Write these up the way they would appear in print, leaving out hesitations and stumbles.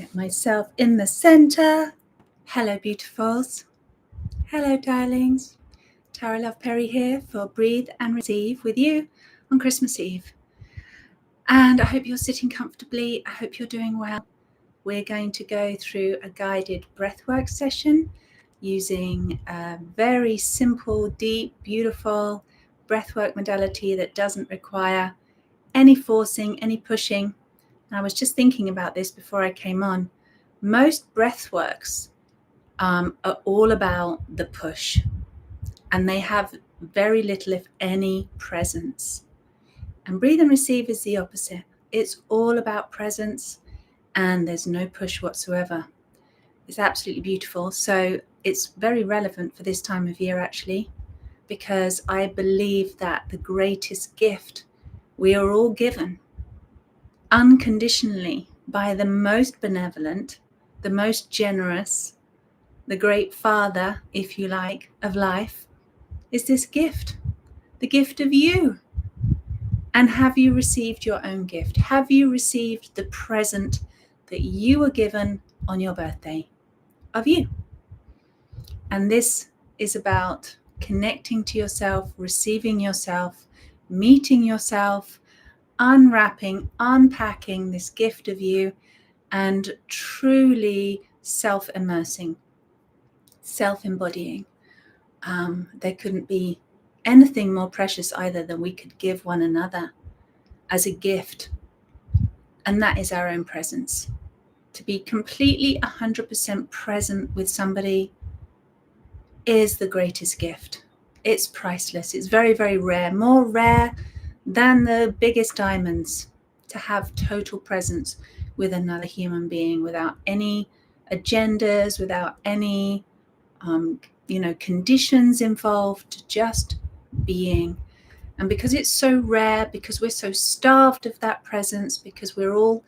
Get myself in the center. Hello, beautifuls. Hello, darlings. Tara Love Perry here for Breathe and Receive with you on Christmas Eve. And I hope you're sitting comfortably. I hope you're doing well. We're going to go through a guided breathwork session using a very simple, deep, beautiful breathwork modality that doesn't require any forcing, any pushing. I was just thinking about this before I came on. Most breathworks are all about the push, and they have very little, if any, presence. And Breathe and Receive is the opposite. It's all about presence, and there's no push whatsoever. It's absolutely beautiful. So it's very relevant for this time of year, actually, because I believe that the greatest gift we are all given unconditionally by the most benevolent, the most generous, the great Father, if you like, of life, is this gift, the gift of you. And have you received your own gift? Have you received the present that you were given on your birthday of you? And this is about connecting to yourself, receiving yourself, meeting yourself, unwrapping, unpacking this gift of you, and truly self-immersing, self-embodying. There couldn't be anything more precious either than we could give one another as a gift, and that is our own presence. To be completely 100% present with somebody is the greatest gift. It's priceless. It's very, very rare, more rare than the biggest diamonds, to have total presence with another human being without any agendas, without any conditions involved, just being. And because it's so rare, because we're so starved of that presence, because we're all,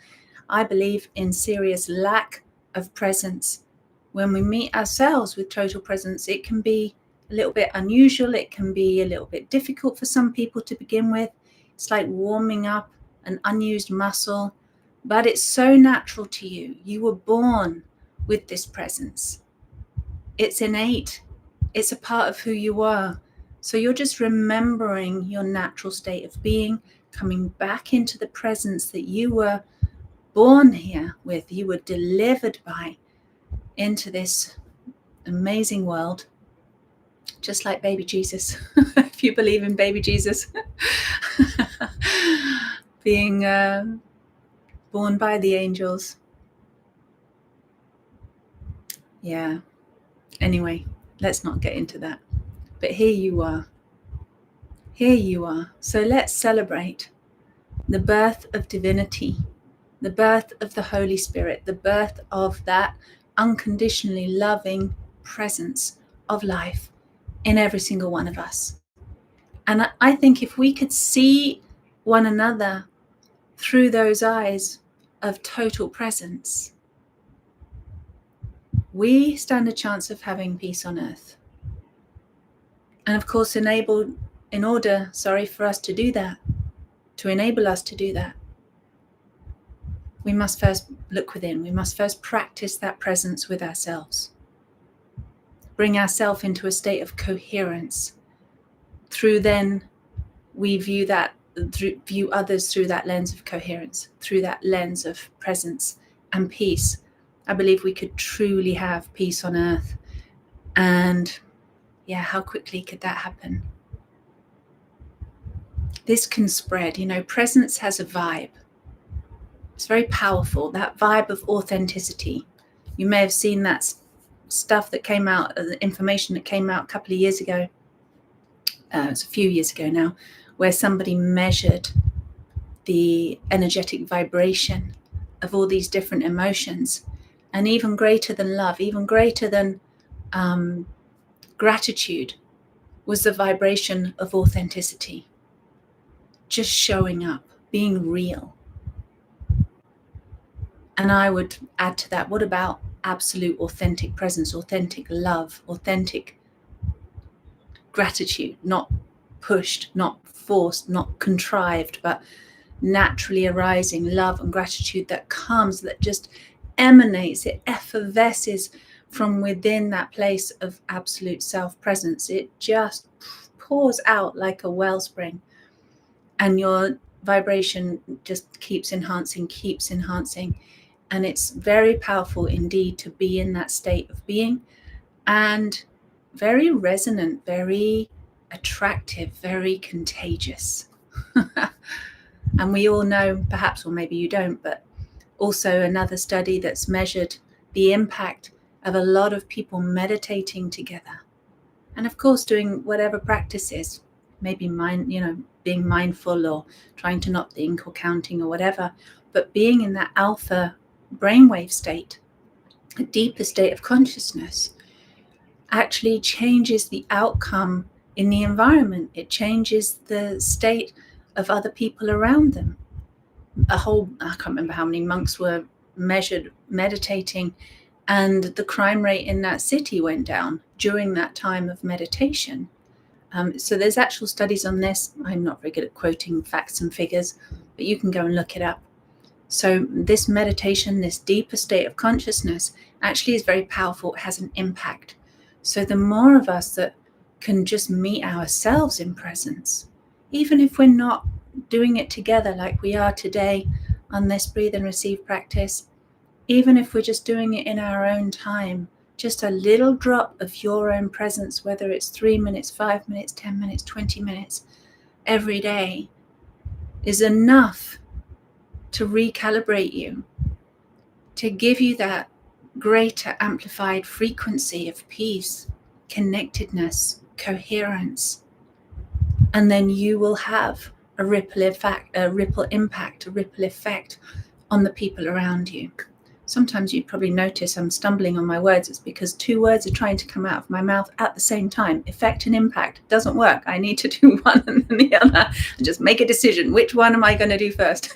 I believe, in serious lack of presence, when we meet ourselves with total presence, it can be a little bit unusual. It can be a little bit difficult for some people to begin with. It's like warming up an unused muscle, but it's so natural to you. You were born with this presence. It's innate. It's a part of who you are. So you're just remembering your natural state of being, coming back into the presence that you were born here with, you were delivered by into this amazing world, just like baby Jesus, if you believe in baby Jesus, being born by the angels. Yeah. Anyway, let's not get into that. But here you are. Here you are. So let's celebrate the birth of divinity, the birth of the Holy Spirit, the birth of that unconditionally loving presence of life in every single one of us. And I think if we could see one another through those eyes of total presence, we stand a chance of having peace on earth. And of course, in order for us to do that, to enable us to do that, we must first look within. We must first practice that presence with ourselves. Bring ourselves into a state of coherence. Through then, we view others through that lens of coherence, through that lens of presence and peace. I believe we could truly have peace on earth. And yeah, how quickly could that happen? This can spread. Presence has a vibe. It's very powerful, that vibe of authenticity. You may have seen that stuff that came out, the information that came out a couple of years ago. It's a few years ago now, where somebody measured the energetic vibration of all these different emotions. And even greater than love, even greater than gratitude, was the vibration of authenticity. Just showing up, being real. And I would add to that, what about absolute authentic presence, authentic love, authentic gratitude, not pushed, not forced, not contrived, but naturally arising love and gratitude that comes, that just emanates, it effervesces from within that place of absolute self-presence. It just pours out like a wellspring, and your vibration just keeps enhancing. And it's very powerful indeed to be in that state of being, and very resonant, very attractive, very contagious. And we all know, perhaps, or maybe you don't, but also another study that's measured the impact of a lot of people meditating together. And of course, doing whatever practices, maybe being mindful or trying to not think or counting or whatever, but being in that alpha brainwave state, a deeper state of consciousness, actually changes the outcome in the environment. It changes the state of other people around them. I can't remember how many monks were measured meditating, and the crime rate in that city went down during that time of meditation. So there's actual studies on this. I'm not very good at quoting facts and figures, but you can go and look it up. So this meditation, this deeper state of consciousness, actually is very powerful. It has an impact. So the more of us that can just meet ourselves in presence, even if we're not doing it together like we are today on this breathe and receive practice, even if we're just doing it in our own time, just a little drop of your own presence, whether it's 3 minutes, 5 minutes, 10 minutes, 20 minutes every day, is enough to recalibrate you, to give you that greater amplified frequency of peace, connectedness, coherence. And then you will have a ripple impact on the people around you. Sometimes you probably notice I'm stumbling on my words. It's because 2 words are trying to come out of my mouth at the same time. Effect and impact doesn't work. I need to do one and then the other and just make a decision. Which one am I going to do first?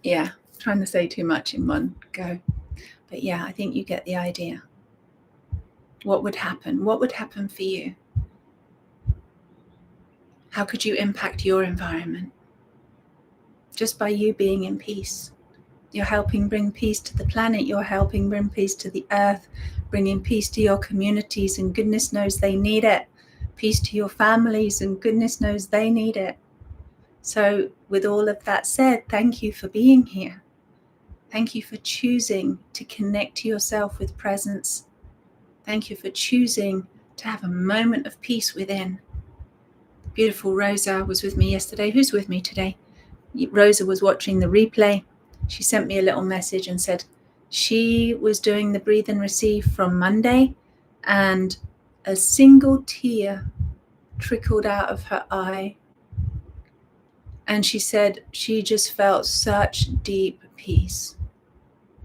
Yeah, trying to say too much in one go. But yeah, I think you get the idea. What would happen? What would happen for you? How could you impact your environment? Just by you being in peace. You're helping bring peace to the planet. You're helping bring peace to the earth, bringing peace to your communities, and goodness knows they need it. Peace to your families, and goodness knows they need it. So with all of that said, thank you for being here. Thank you for choosing to connect to yourself with presence. Thank you for choosing to have a moment of peace within. Beautiful Rosa was with me yesterday. Who's with me today? Rosa was watching the replay. She sent me a little message and said she was doing the breathe and receive from Monday, and a single tear trickled out of her eye. And she said she just felt such deep peace.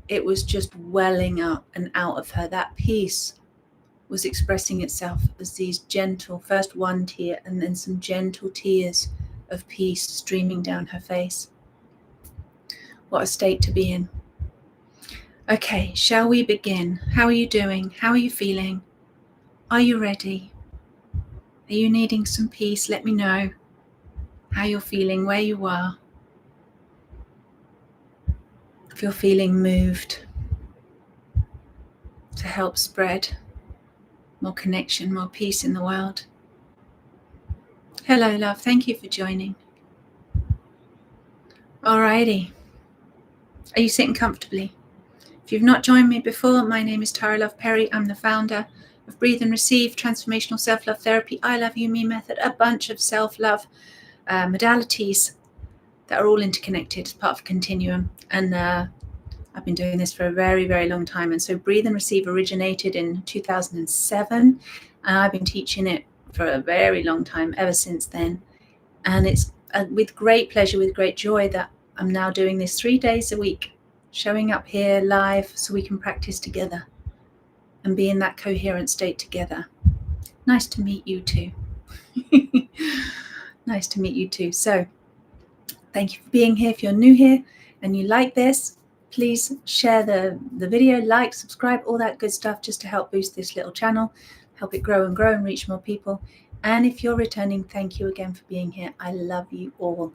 It was just welling up and out of her. That peace was expressing itself as these gentle, first one tear and then some gentle tears of peace streaming down her face. What a state to be in. Okay, shall we begin? How are you doing? How are you feeling? Are you ready? Are you needing some peace? Let me know how you're feeling, where you are. If you're feeling moved to help spread more connection, more peace in the world. Hello, love. Thank you for joining. Alrighty. Are you sitting comfortably? If you've not joined me before, my name is Tara Love Perry. I'm the founder of Breathe and Receive, Transformational Self-Love Therapy, I Love You Me Method, a bunch of self-love modalities that are all interconnected as part of a continuum. And I've been doing this for a very, very long time. And so Breathe and Receive originated in 2007. And I've been teaching it for a very long time, ever since then. And it's with great pleasure, with great joy that I'm now doing this 3 days a week, showing up here live so we can practice together and be in that coherent state together. Nice to meet you too. Nice to meet you too. So thank you for being here. If you're new here and you like this, please share the video, like, subscribe, all that good stuff, just to help boost this little channel, help it grow and reach more people. And if you're returning, thank you again for being here. I love you all.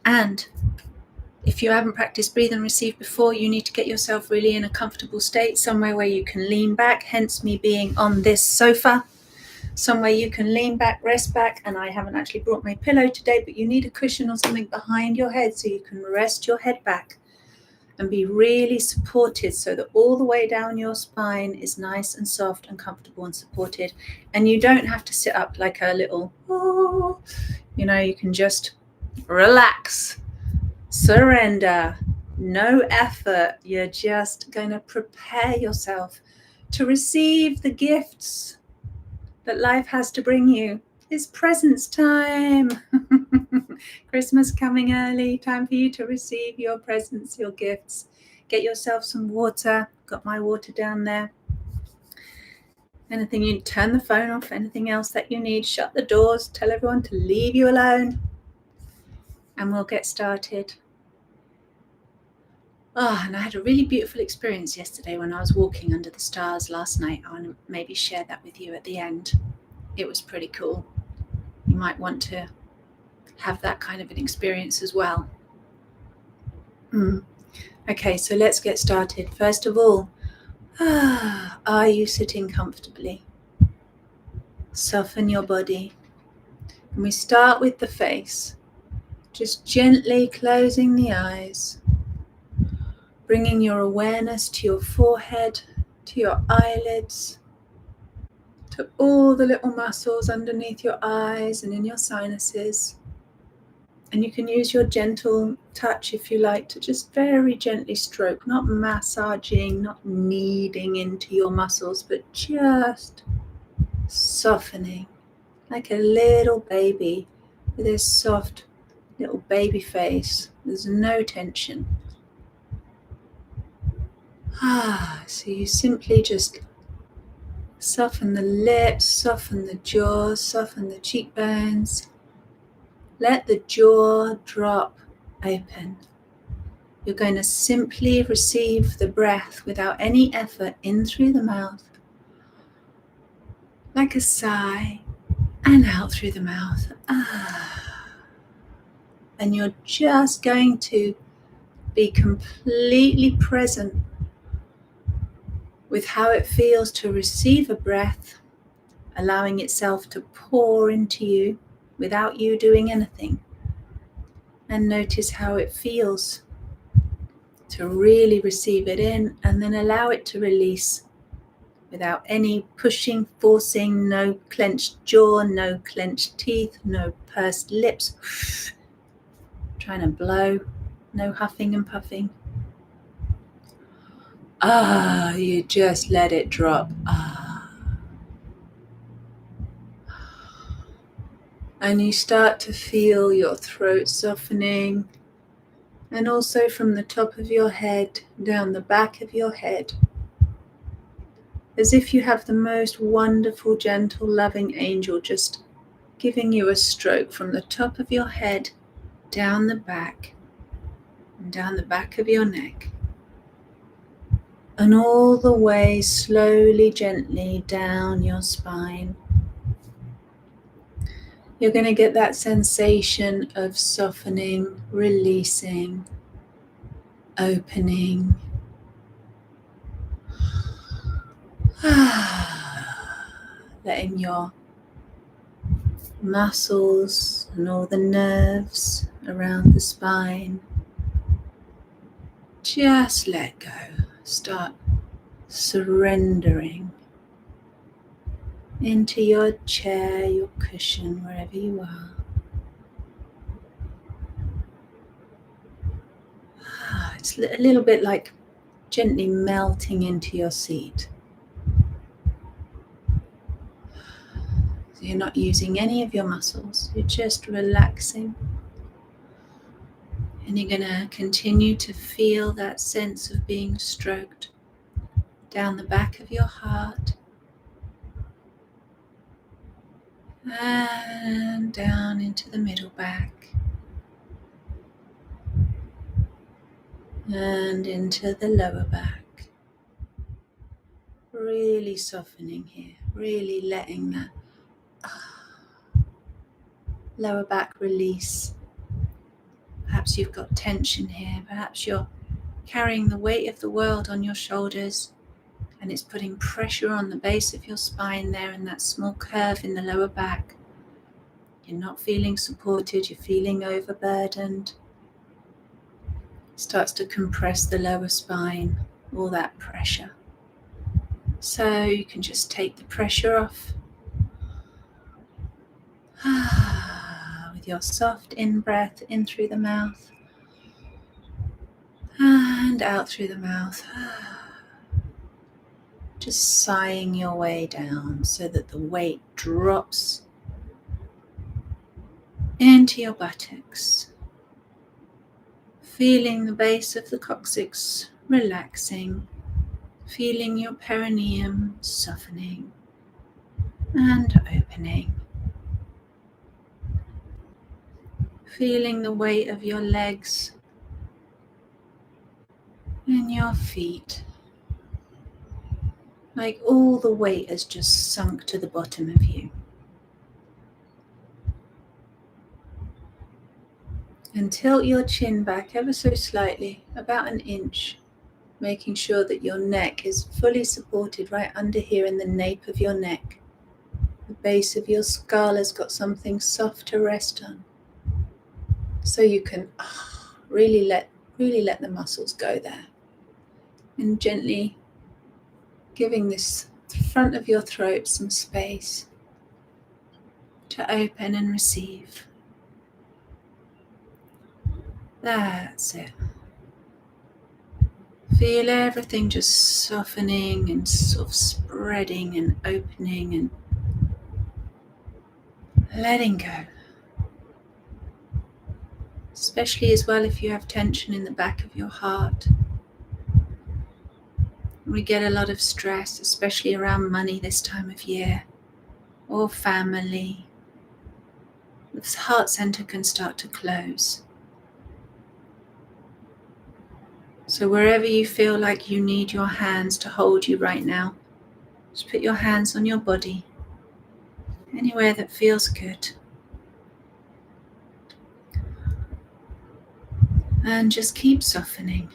And If you haven't practiced breathe and receive before, you need to get yourself really in a comfortable state, somewhere where you can lean back, hence me being on this sofa. Somewhere you can lean back, rest back, and I haven't actually brought my pillow today, but you need a cushion or something behind your head so you can rest your head back and be really supported so that all the way down your spine is nice and soft and comfortable and supported. And you don't have to sit up like a little, you can just relax, surrender, no effort. You're just going to prepare yourself to receive the gifts that life has to bring you. It's presents time. Christmas coming early. Time for you to receive your presents, your gifts. Get yourself some water. Got my water down there. Anything you turn the phone off, anything else that you need, shut the doors, tell everyone to leave you alone. And we'll get started. And I had a really beautiful experience yesterday when I was walking under the stars last night. I want to maybe share that with you at the end. It was pretty cool. You might want to have that kind of an experience as well. Okay, so let's get started. First of all, are you sitting comfortably? Soften your body. And we start with the face. Just gently closing the eyes. Bringing your awareness to your forehead, to your eyelids, to all the little muscles underneath your eyes and in your sinuses. And you can use your gentle touch, if you like, to just very gently stroke, not massaging, not kneading into your muscles, but just softening, like a little baby with a soft little baby face. There's no tension. So you simply just soften the lips, soften the jaw, soften the cheekbones. Let the jaw drop open. You're going to simply receive the breath without any effort in through the mouth, like a sigh, and out through the mouth. And you're just going to be completely present with how it feels to receive a breath, allowing itself to pour into you without you doing anything. And notice how it feels to really receive it in and then allow it to release without any pushing, forcing, no clenched jaw, no clenched teeth, no pursed lips, trying to blow, no huffing and puffing. You just let it drop. And you start to feel your throat softening, and also from the top of your head down the back of your head, as if you have the most wonderful, gentle, loving angel just giving you a stroke from the top of your head down the back and down the back of your neck, and all the way slowly, gently down your spine. You're going to get that sensation of softening, releasing, opening. Letting your muscles and all the nerves around the spine just let go. Start surrendering into your chair, your cushion, wherever you are. It's a little bit like gently melting into your seat. So you're not using any of your muscles, you're just relaxing. And you're going to continue to feel that sense of being stroked down the back of your heart and down into the middle back and into the lower back. Really softening here, really letting that lower back release. Perhaps Perhaps you've got tension here. Perhaps you're carrying the weight of the world on your shoulders, and it's putting pressure on the base of your spine there and that small curve in the lower back. You're not feeling supported, you're feeling overburdened. It starts to compress the lower spine, all that pressure. So you can just take the pressure off with your soft in-breath in through the mouth and out through the mouth. Just sighing your way down so that the weight drops into your buttocks. Feeling the base of the coccyx relaxing. Feeling your perineum softening and opening. Feeling the weight of your legs and your feet. Like all the weight has just sunk to the bottom of you. And tilt your chin back ever so slightly, about an inch, making sure that your neck is fully supported right under here in the nape of your neck. The base of your skull has got something soft to rest on. So you can really let the muscles go there. And gently giving this front of your throat some space to open and receive. That's it. Feel everything just softening and sort of spreading and opening and letting go. Especially as well if you have tension in the back of your heart. We get a lot of stress, especially around money this time of year, or family. The heart center can start to close. So wherever you feel like you need your hands to hold you right now, just put your hands on your body, anywhere that feels good. And just keep softening.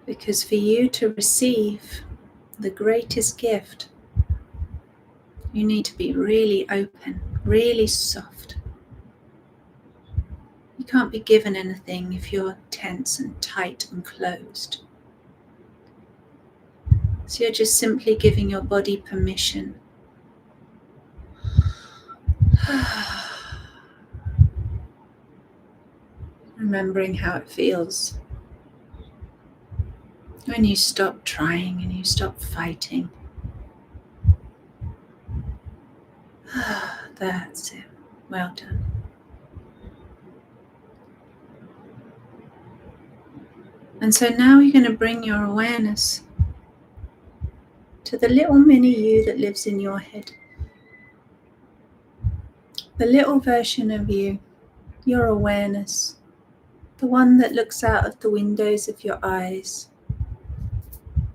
Because for you to receive the greatest gift, you need to be really open, really soft. You can't be given anything if you're tense and tight and closed. So you're just simply giving your body permission. Remembering how it feels when you stop trying and you stop fighting. That's it. Well done. And so now you're going to bring your awareness to the little mini you that lives in your head. The little version of you, your awareness, the one that looks out of the windows of your eyes,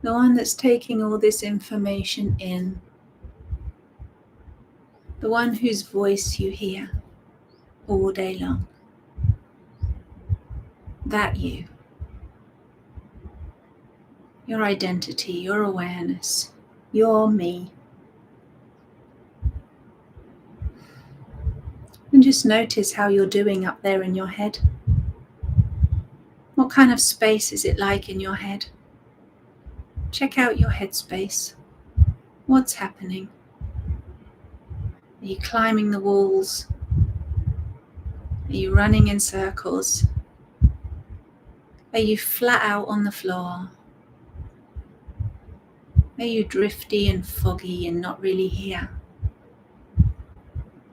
the one that's taking all this information in, the one whose voice you hear all day long. That you. Your identity, your awareness, your me. And just notice how you're doing up there in your head. What kind of space is it like in your head? Check out your head space. What's happening? Are you climbing the walls? Are you running in circles? Are you flat out on the floor? Are you drifty and foggy and not really here?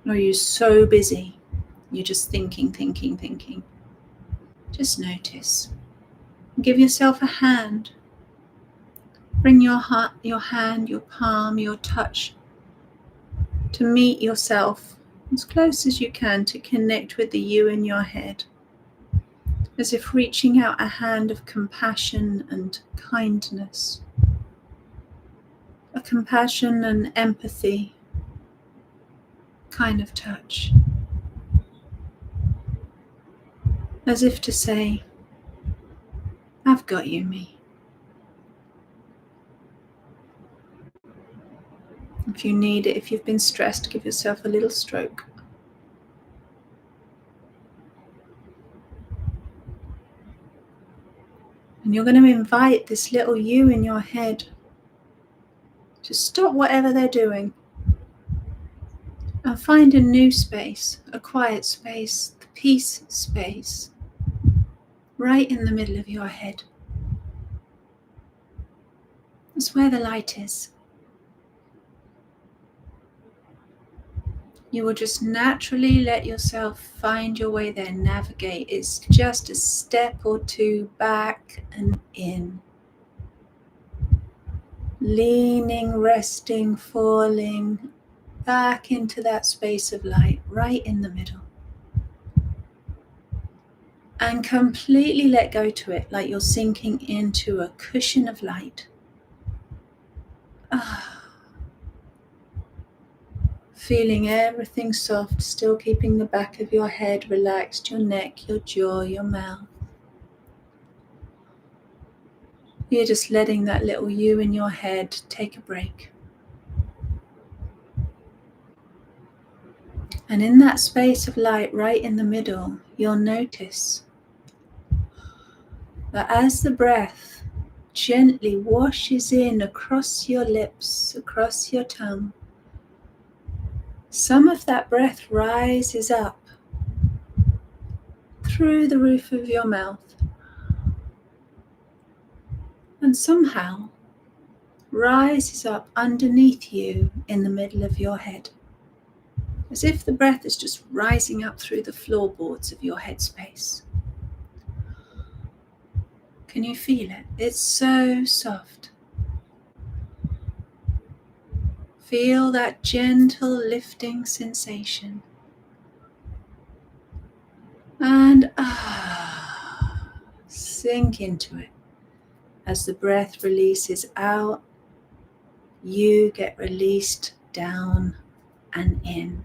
Or are you so busy, you're just thinking? Just notice. Give yourself a hand. Bring your heart, your hand, your palm, your touch to meet yourself as close as you can to connect with the you in your head. As if reaching out a hand of compassion and kindness. A compassion and empathy kind of touch, as if to say, I've got you, me. If you need it, if you've been stressed, give yourself a little stroke. And you're going to invite this little you in your head to stop whatever they're doing and find a new space, a quiet space, the peace space, right in the middle of your head. It's where the light is. You will just naturally let yourself find your way there, navigate. It's just a step or two back and in. Leaning, resting, falling back into that space of light, right in the middle. And completely let go to it, like you're sinking into a cushion of light. Feeling everything soft, still keeping the back of your head relaxed, your neck, your jaw, your mouth. You're just letting that little you in your head take a break. And in that space of light right in the middle, you'll notice that as the breath gently washes in across your lips, across your tongue, some of that breath rises up through the roof of your mouth and somehow rises up underneath you in the middle of your head, as if the breath is just rising up through the floorboards of your headspace. Can you feel it? It's so soft. Feel that gentle lifting sensation. And sink into it. As the breath releases out, you get released down and in.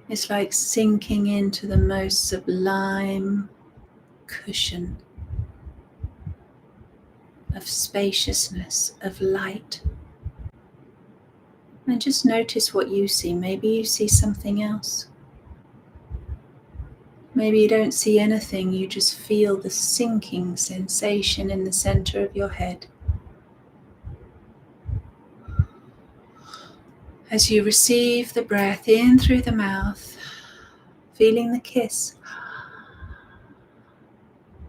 It's like sinking into the most sublime cushion of spaciousness, of light. And just notice what you see. Maybe you see something else. Maybe you don't see anything, you just feel the sinking sensation in the center of your head. As you receive the breath in through the mouth, feeling the kiss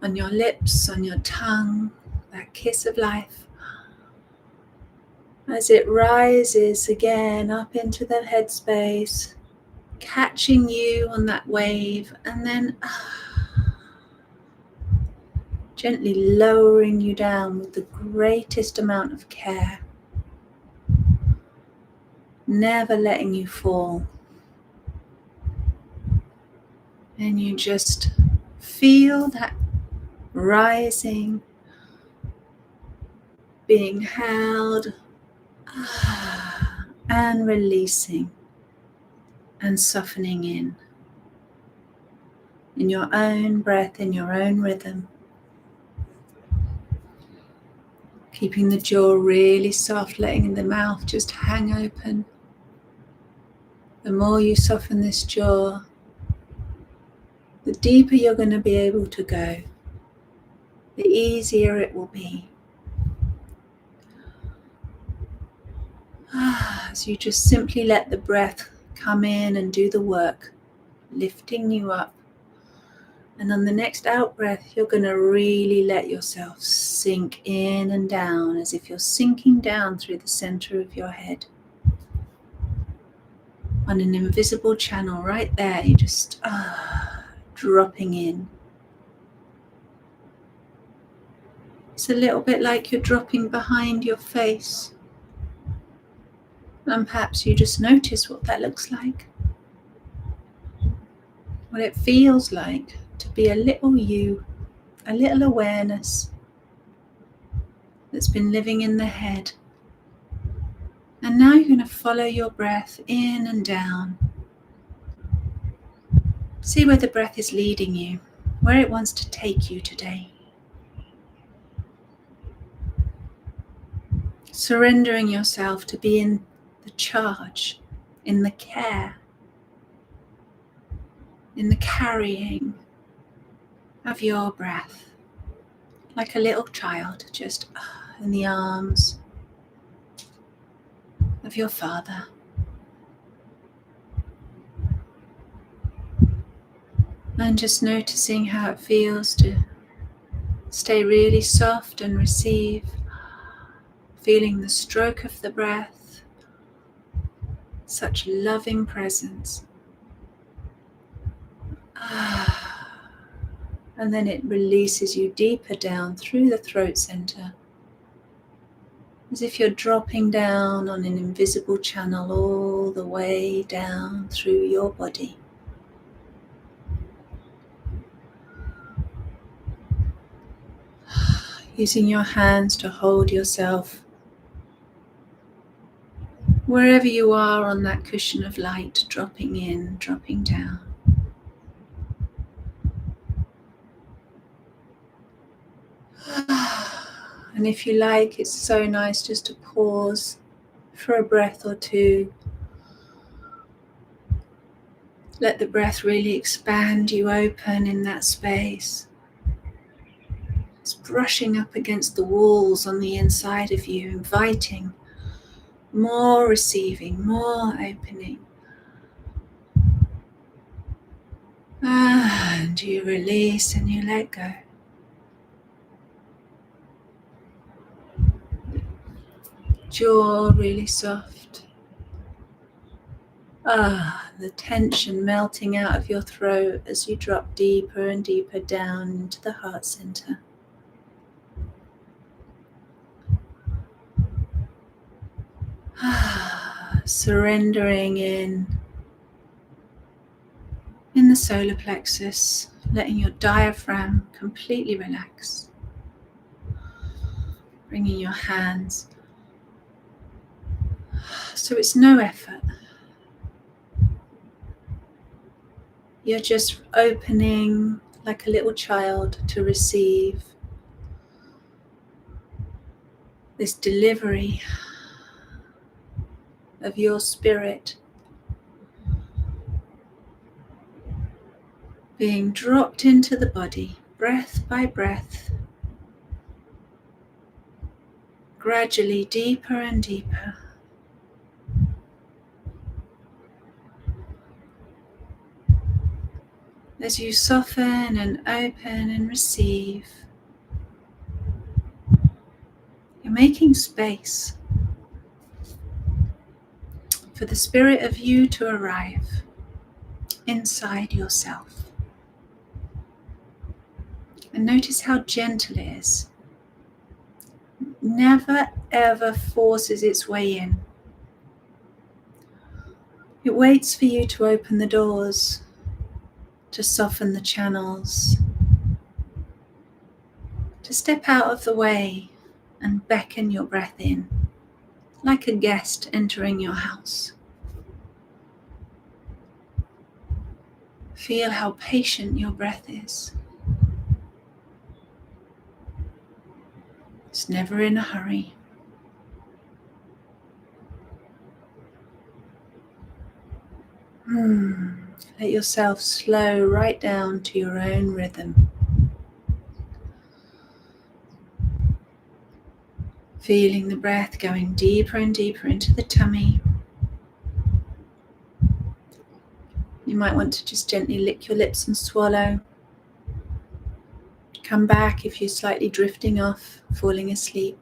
on your lips, on your tongue, that kiss of life. As it rises again up into the headspace, catching you on that wave, and then gently lowering you down with the greatest amount of care, never letting you fall. And you just feel that rising, being held, and releasing and softening in your own breath, in your own rhythm. Keeping the jaw really soft, letting the mouth just hang open. The more you soften this jaw, the deeper you're going to be able to go, the easier it will be. As you just simply let the breath come in and do the work, lifting you up. And on the next out breath, you're going to really let yourself sink in and down, as if you're sinking down through the center of your head. On an invisible channel right there, you're just dropping in. It's a little bit like you're dropping behind your face. And perhaps you just notice what that looks like. What it feels like to be a little you, a little awareness that's been living in the head. And now you're going to follow your breath in and down. See where the breath is leading you, where it wants to take you today. Surrendering yourself to be in the charge, in the care, in the carrying of your breath. Like a little child, just in the arms of your Father. And just noticing how it feels to stay really soft and receive, feeling the stroke of the breath, such loving presence. And then it releases you deeper down through the throat center, as if you're dropping down on an invisible channel all the way down through your body. Using your hands to hold yourself wherever you are on that cushion of light, dropping in, dropping down. And if you like, it's so nice just to pause for a breath or two. Let the breath really expand you open in that space. It's brushing up against the walls on the inside of you, inviting more receiving, more opening. And you release and you let go. Jaw really soft. The tension melting out of your throat as you drop deeper and deeper down into the heart center. Surrendering in the solar plexus, letting your diaphragm completely relax. Bringing your hands so it's no effort. You're just opening like a little child to receive this delivery of your spirit being dropped into the body, breath by breath, gradually deeper and deeper. As you soften and open and receive, you're making space for the spirit of you to arrive inside yourself. And notice how gentle it is. Never ever forces its way in. It waits for you to open the doors, to soften the channels, to step out of the way and beckon your breath in, like a guest entering your house. Feel how patient your breath is. It's never in a hurry. Let yourself slow right down to your own rhythm. Feeling the breath going deeper and deeper into the tummy. You might want to just gently lick your lips and swallow. Come back if you're slightly drifting off, falling asleep.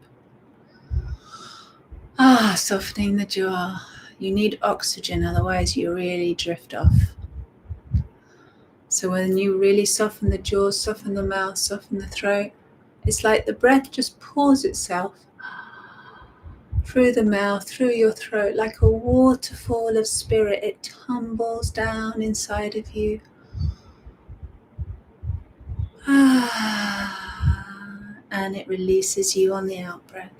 Softening the jaw. You need oxygen, otherwise you really drift off. So when you really soften the jaw, soften the mouth, soften the throat, it's like the breath just pours itself through the mouth, through your throat, like a waterfall of spirit. It tumbles down inside of you. and it releases you on the out breath.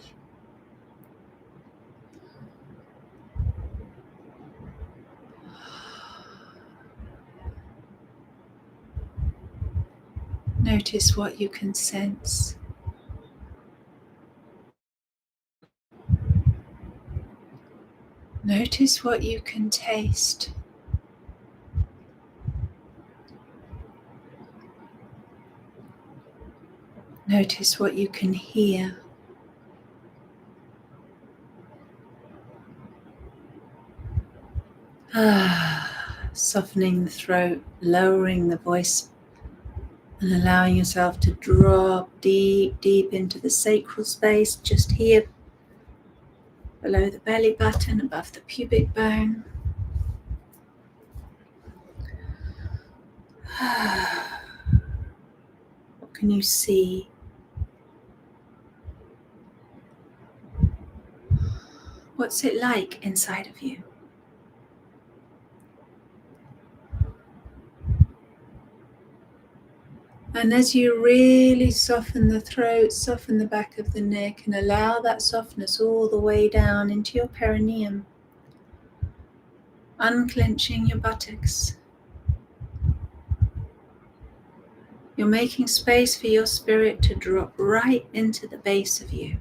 Notice what you can sense. Notice what you can taste. Notice what you can hear. Softening the throat, lowering the voice, and allowing yourself to drop deep, deep into the sacral space, just here, below the belly button, above the pubic bone. What can you see? What's it like inside of you? And as you really soften the throat, soften the back of the neck, and allow that softness all the way down into your perineum, unclenching your buttocks, you're making space for your spirit to drop right into the base of you,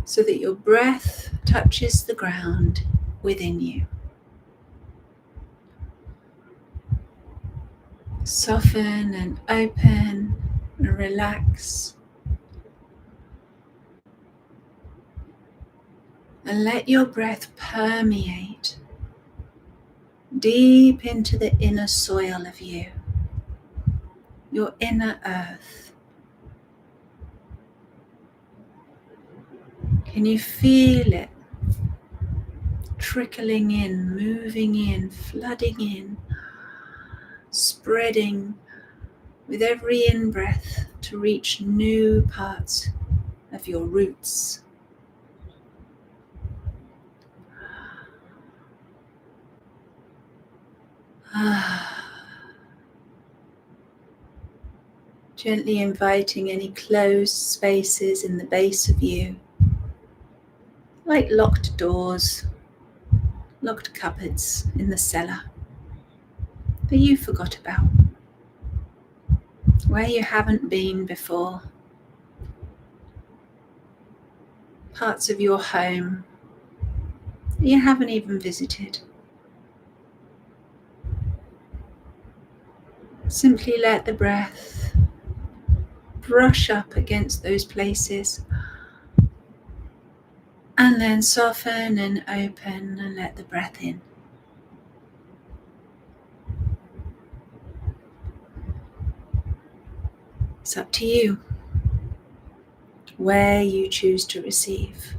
so that your breath touches the ground within you. Soften and open and relax. And let your breath permeate deep into the inner soil of you, your inner earth. Can you feel it trickling in, moving in, flooding in, spreading with every in-breath to reach new parts of your roots? Gently inviting any closed spaces in the base of you, like locked doors, locked cupboards in the cellar that you forgot about, where you haven't been before, parts of your home that you haven't even visited. Simply let the breath brush up against those places, and then soften and open and let the breath in. It's up to you where you choose to receive,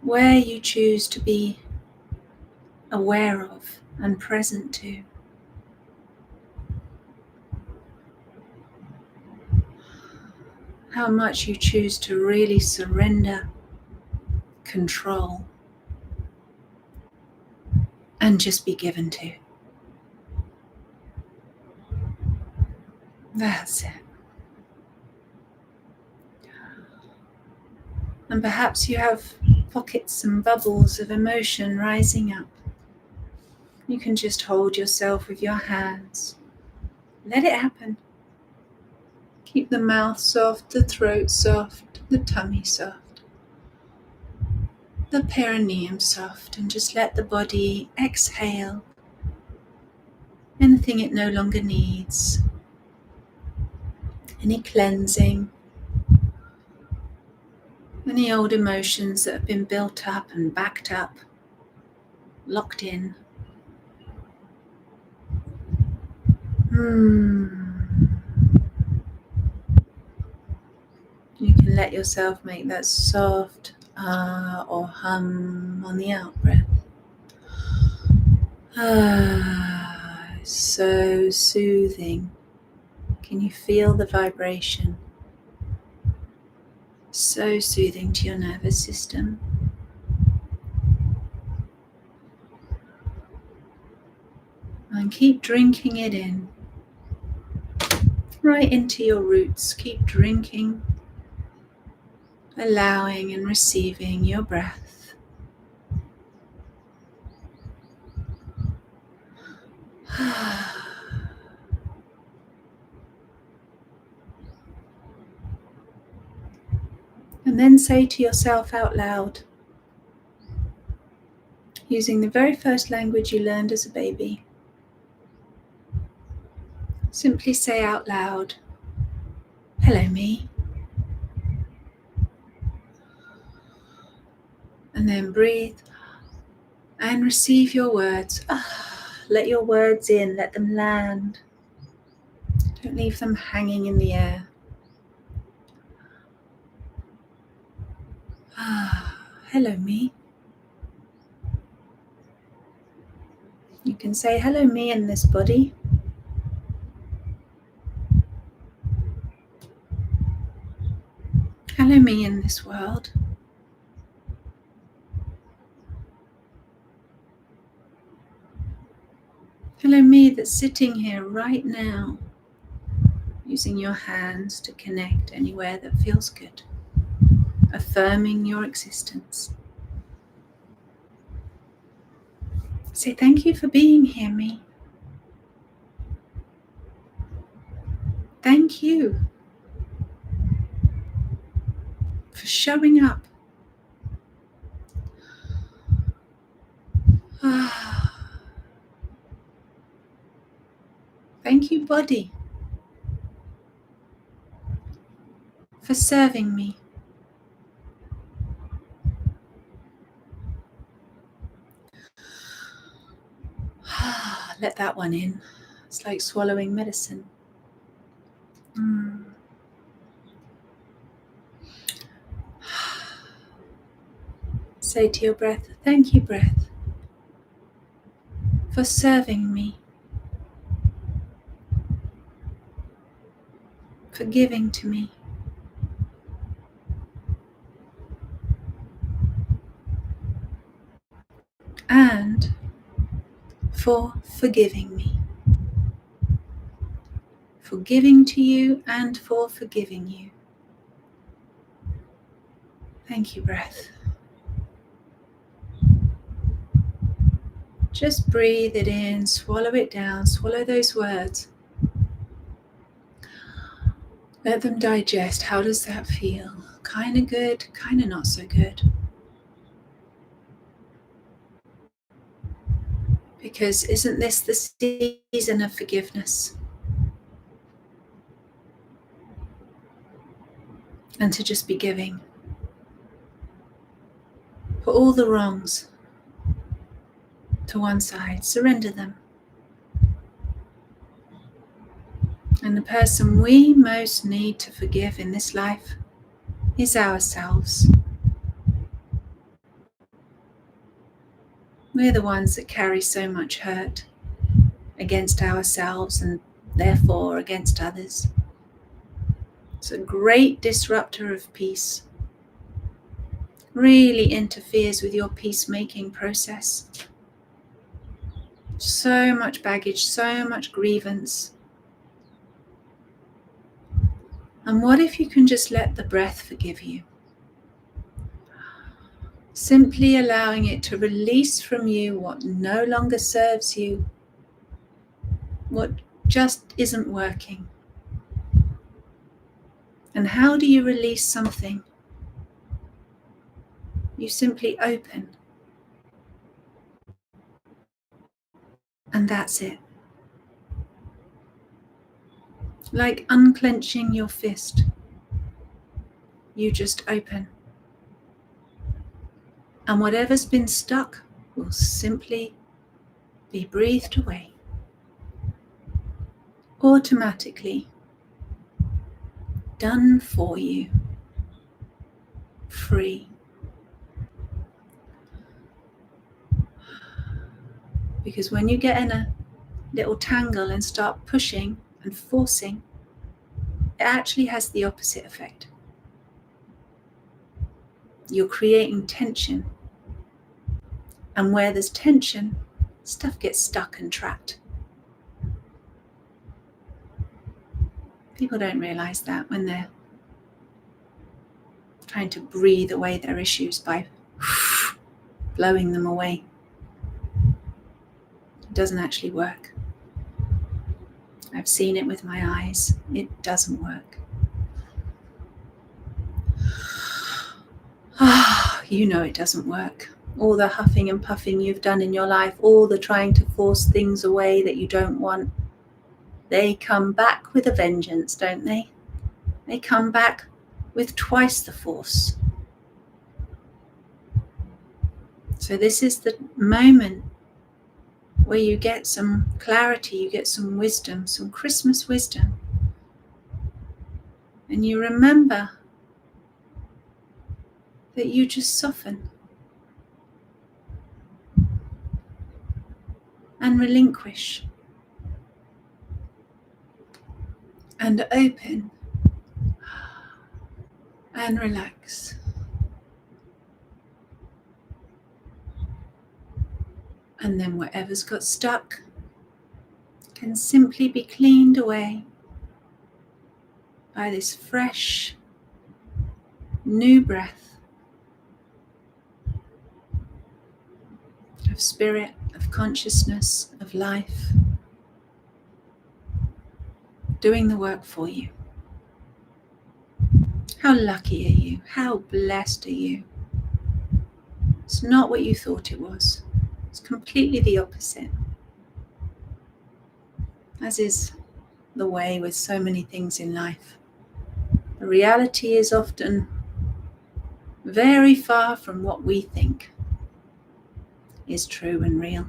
where you choose to be aware of and present to. How much you choose to really surrender control and just be given to. That's it. And perhaps you have pockets and bubbles of emotion rising up. You can just hold yourself with your hands. Let it happen. Keep the mouth soft, the throat soft, the tummy soft, the perineum soft, and just let the body exhale anything it no longer needs. Any cleansing, any old emotions that have been built up and backed up, locked in. You can let yourself make that soft ah or hum on the out breath. Ah, so soothing. Can you feel the vibration? So soothing to your nervous system. And keep drinking it in. right into your roots. Keep drinking, allowing and receiving your breath. And then say to yourself out loud, using the very first language you learned as a baby, simply say out loud, "Hello, me." And then breathe and receive your words. Let your words in, let them land. Don't leave them hanging in the air. Hello, me. You can say, "Hello, me," in this body. Hello, me in this world. Hello, me that's sitting here right now, using your hands to connect anywhere that feels good, affirming your existence. Say, "Thank you for being here, me." Thank you for showing up. Thank you, body, for serving me. Let that one in. It's like swallowing medicine. Say to your breath, "Thank you, breath, for serving me, for giving to me, and for forgiving me." For giving to you and for forgiving you. Thank you, breath. Just breathe it in, swallow it down, swallow those words. Let them digest. How does that feel? Kind of good, kind of not so good. Because isn't this the season of forgiveness? And to just be giving. Put all the wrongs to one side, surrender them. And the person we most need to forgive in this life is ourselves. We're the ones that carry so much hurt against ourselves and therefore against others. It's a great disruptor of peace. Really interferes with your peacemaking process. So much baggage, so much grievance. And what if you can just let the breath forgive you? Simply allowing it to release from you what no longer serves you, what just isn't working. And how do you release something? You simply open. And that's it. Like unclenching your fist. You just open. And whatever's been stuck will simply be breathed away. Automatically. Done for you. Free. Because when you get in a little tangle and start pushing and forcing, it actually has the opposite effect. You're creating tension. And where there's tension, stuff gets stuck and trapped. People don't realize that when they're trying to breathe away their issues by blowing them away. It doesn't actually work. I've seen it with my eyes. It doesn't work. You know it doesn't work. All the huffing and puffing you've done in your life, all the trying to force things away that you don't want, they come back with a vengeance, don't they? They come back with twice the force. So this is the moment where you get some clarity, you get some wisdom, some Christmas wisdom. And you remember that you just soften and relinquish and open and relax. And then whatever's got stuck can simply be cleaned away by this fresh, new breath of spirit, of consciousness, of life, doing the work for you. How lucky are you? How blessed are you? It's not what you thought it was. It's completely the opposite. As is the way with so many things in life. The reality is often very far from what we think is true and real.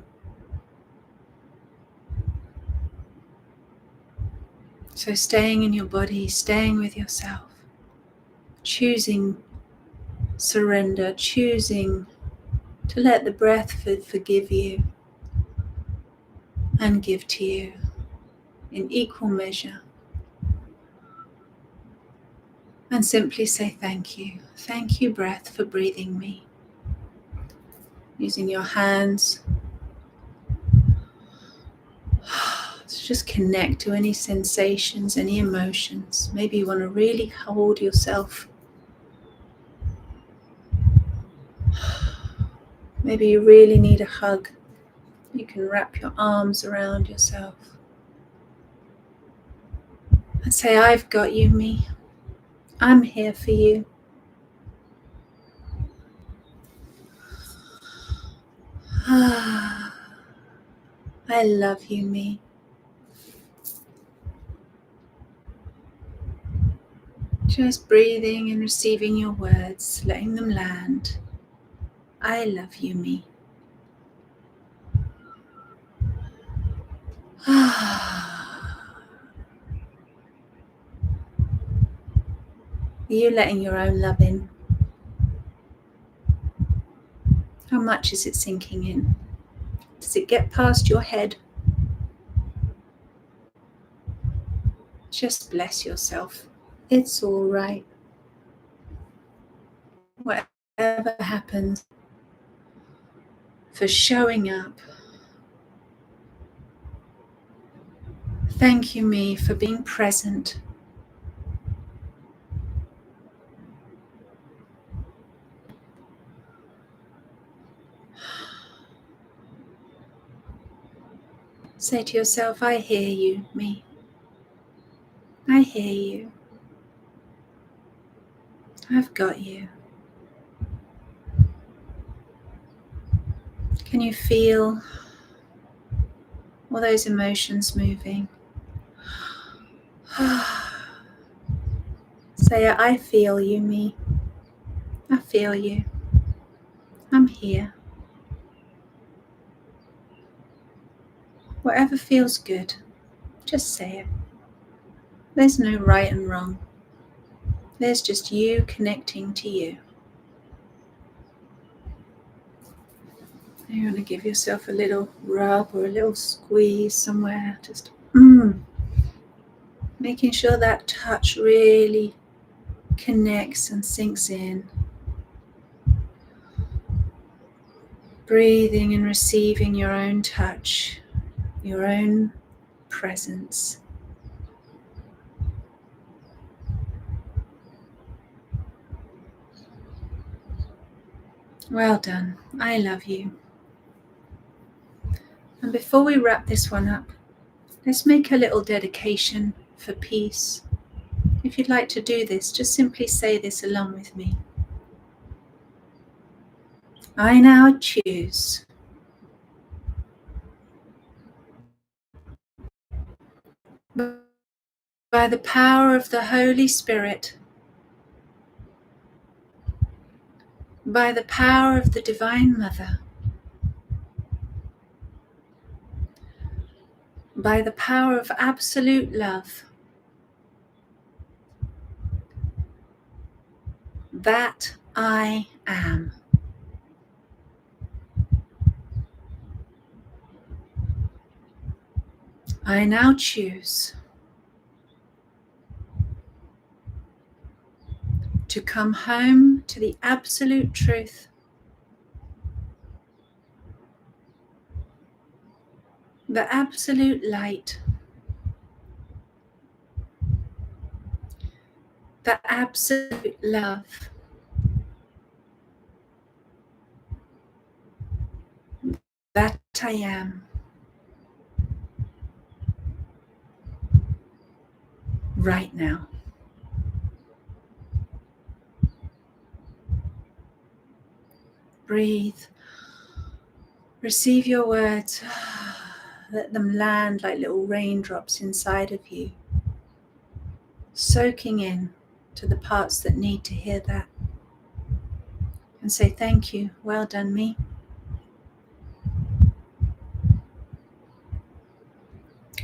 So staying in your body, staying with yourself, choosing surrender, choosing to let the breath forgive you and give to you in equal measure. And simply say thank you. Thank you, breath, for breathing me. Using your hands to just connect to any sensations, any emotions. Maybe you want to really hold yourself. Maybe you really need a hug. You can wrap your arms around yourself and say, I've got you, me. I'm here for you. I love you, me. Just breathing and receiving your words, letting them land. I love you, me. Are you letting your own love in? How much is it sinking in? Does it get past your head? Just bless yourself. It's all right. Whatever happens, for showing up. Thank you, me, for being present. Say to yourself, I hear you, me. I hear you. I've got you. Can you feel all those emotions moving? Say, I feel you, me. I feel you. I'm here. Whatever feels good, just say it. There's no right and wrong. There's just you connecting to you. You want to give yourself a little rub or a little squeeze somewhere, just making sure that touch really connects and sinks in. Breathing and receiving your own touch, your own presence. Well done. I love you. And before we wrap this one up, let's make a little dedication for peace. If you'd like to do this, just simply say this along with me. I now choose by the power of the Holy Spirit, by the power of the Divine Mother, by the power of absolute love, that I am. I now choose to come home to the absolute truth, the absolute light, the absolute love, that I am. Right now. Breathe. Receive your words. Let them land like little raindrops inside of you, soaking in to the parts that need to hear that. And say thank you. Well done, me.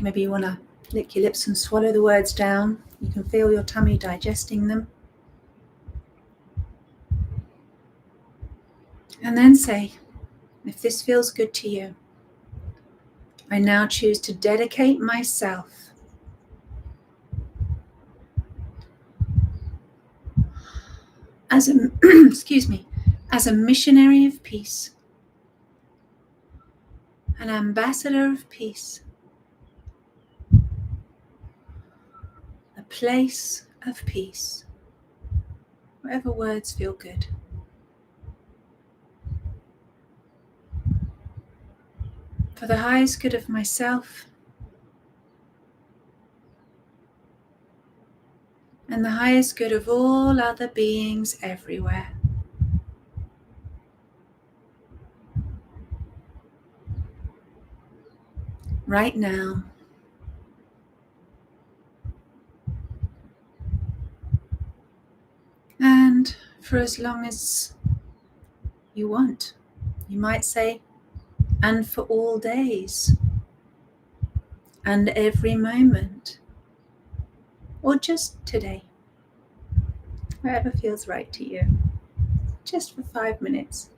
Maybe you want to lick your lips and swallow the words down. You can feel your tummy digesting them. And then say, if this feels good to you, I now choose to dedicate myself as a as a missionary of peace, an ambassador of peace, a place of peace. Whatever words feel good. For the highest good of myself and the highest good of all other beings everywhere. Right now. And for as long as you want. You might say, and for all days, and every moment, or just today, whatever feels right to you, just for 5 minutes.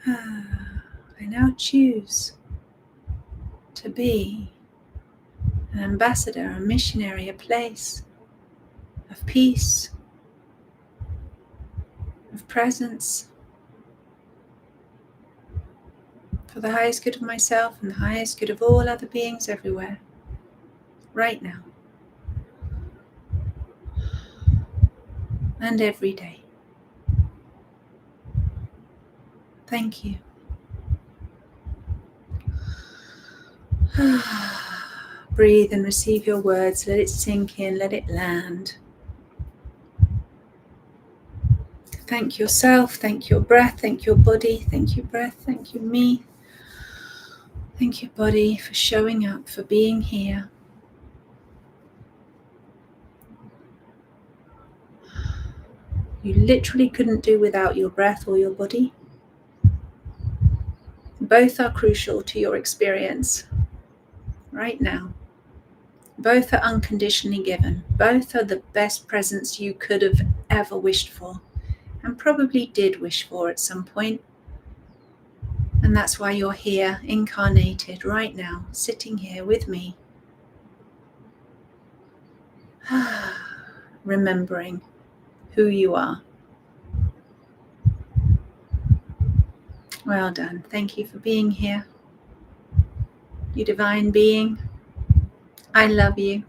I now choose to be an ambassador, a missionary, a place of peace, of presence, for the highest good of myself and the highest good of all other beings everywhere, right now, and every day. Thank you. Breathe and receive your words. Let it sink in, let it land. Thank yourself, thank your breath, thank your body, thank you breath, thank you me. Thank you body for showing up, for being here. You literally couldn't do without your breath or your body. Both are crucial to your experience right now. Both are unconditionally given. Both are the best presents you could have ever wished for, and probably did wish for at some point. And that's why you're here, incarnated right now, sitting here with me. Remembering who you are. Well done. Thank you for being here. You divine being, I love you.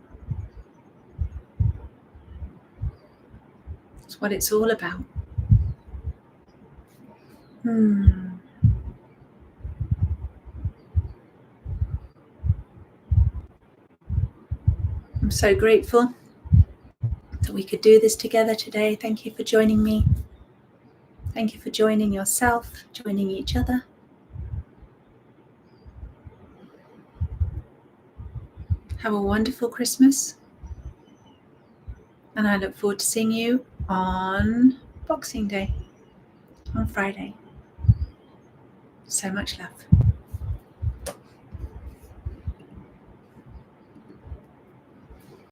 It's what it's all about. I'm so grateful that we could do this together today. Thank you for joining me. Thank you for joining yourself, joining each other. Have a wonderful Christmas. And I look forward to seeing you on Boxing Day, on Friday. So much love.